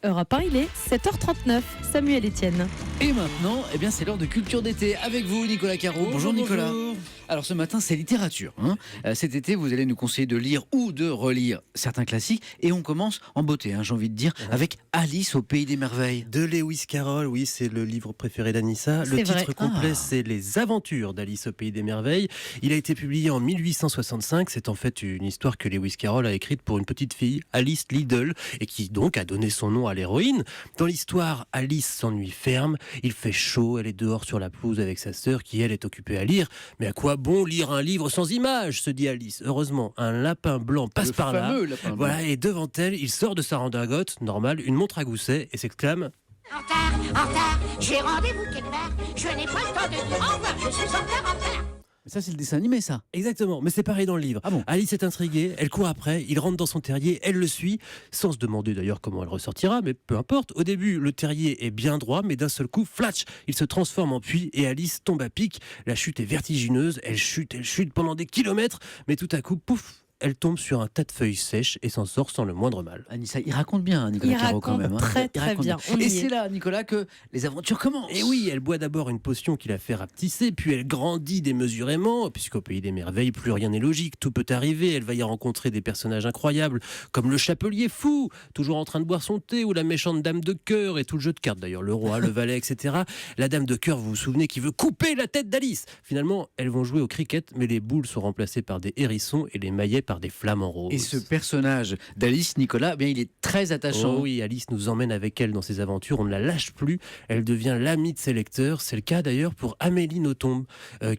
Europe 1, il est 7h39. Samuel Etienne. Et maintenant, c'est l'heure de Culture d'été avec vous, Nicolas Caro. Bonjour Nicolas. Alors ce matin, c'est littérature. Cet été, vous allez nous conseiller de lire ou de relire certains classiques. Et on commence en beauté, j'ai envie de dire, avec Alice au Pays des Merveilles. De Lewis Carroll, oui, c'est le livre préféré d'Anissa. Le titre complet, c'est Les Aventures d'Alice au Pays des Merveilles. Il a été publié en 1865. C'est en fait une histoire que Lewis Carroll a écrite pour une petite fille, Alice Liddell, et qui donc a donné son nom à l'héroïne. Dans l'histoire, Alice s'ennuie ferme. Il fait chaud, elle est dehors sur la pelouse avec sa sœur qui, elle, est occupée à lire. Mais à quoi bon lire un livre sans images, se dit Alice. Heureusement, un lapin blanc passe par là. Voilà, et devant elle, il sort de sa redingote, normale, une montre à gousset, et s'exclame: En retard, j'ai rendez-vous quelque part. Je n'ai pas le temps de dire au revoir, je suis en retard. Ça, c'est le dessin animé, ça. Exactement, mais c'est pareil dans le livre. Ah bon? Alice est intriguée, elle court après, il rentre dans son terrier, elle le suit, sans se demander d'ailleurs comment elle ressortira, mais peu importe. Au début, le terrier est bien droit, mais d'un seul coup, flatch, il se transforme en puits et Alice tombe à pic. La chute est vertigineuse, elle chute pendant des kilomètres, mais tout à coup, pouf, elle tombe sur un tas de feuilles sèches et s'en sort sans le moindre mal. Anissa, il raconte bien, Nicolas Caro, quand même. Très bien. Et c'est là, Nicolas, que les aventures commencent. Et oui, elle boit d'abord une potion qui la fait rapetisser, puis elle grandit démesurément, puisqu'au Pays des Merveilles, plus rien n'est logique, tout peut arriver. Elle va y rencontrer des personnages incroyables, comme le chapelier fou, toujours en train de boire son thé, ou la méchante dame de cœur, et tout le jeu de cartes d'ailleurs, le roi, le valet, etc. La dame de cœur, vous vous souvenez, qui veut couper la tête d'Alice. Finalement, elles vont jouer au cricket, mais les boules sont remplacées par des hérissons et les maillets par des flamants roses. Et ce personnage d'Alice, Nicolas, il est très attachant. Oh oui, Alice nous emmène avec elle dans ses aventures, on ne la lâche plus, elle devient l'amie de ses lecteurs. C'est le cas d'ailleurs pour Amélie Nothomb,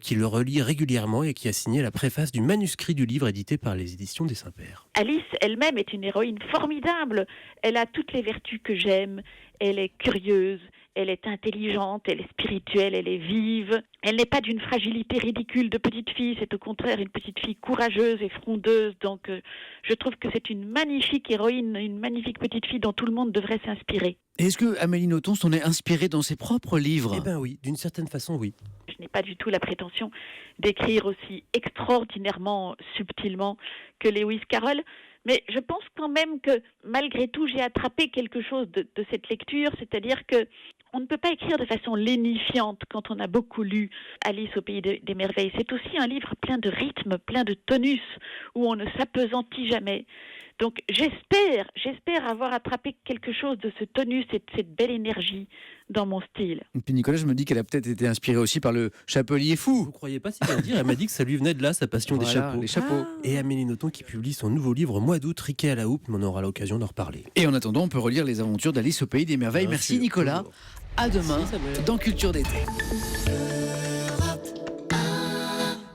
qui le relit régulièrement et qui a signé la préface du manuscrit du livre édité par les éditions des Saints-Pères. Alice elle-même est une héroïne formidable, elle a toutes les vertus que j'aime, elle est curieuse, elle est intelligente, elle est spirituelle, elle est vive. Elle n'est pas d'une fragilité ridicule de petite fille, c'est au contraire une petite fille courageuse et frondeuse. Donc je trouve que c'est une magnifique héroïne, une magnifique petite fille dont tout le monde devrait s'inspirer. Est-ce que Amélie Nothomb s'en est inspirée dans ses propres livres ? Eh bien oui, d'une certaine façon oui. Je n'ai pas du tout la prétention d'écrire aussi extraordinairement subtilement que Lewis Carroll, mais je pense quand même que malgré tout j'ai attrapé quelque chose de cette lecture, c'est-à-dire que on ne peut pas écrire de façon lénifiante quand on a beaucoup lu Alice au Pays des Merveilles. C'est aussi un livre plein de rythme, plein de tonus, où on ne s'appesantit jamais. Donc j'espère avoir attrapé quelque chose de ce tonus et de cette belle énergie dans mon style. Et puis Nicolas, je me dis qu'elle a peut-être été inspirée aussi par le chapelier fou. Vous croyez pas si bien dire, elle m'a dit que ça lui venait de là, sa passion des chapeaux. Les chapeaux. Et Amélie Nothomb qui publie son nouveau livre au mois d'août, Riquet à la houppe, mais on aura l'occasion d'en reparler. Et en attendant, on peut relire les aventures d'Alice au Pays des Merveilles. Merci Nicolas. À demain dans Culture d'été.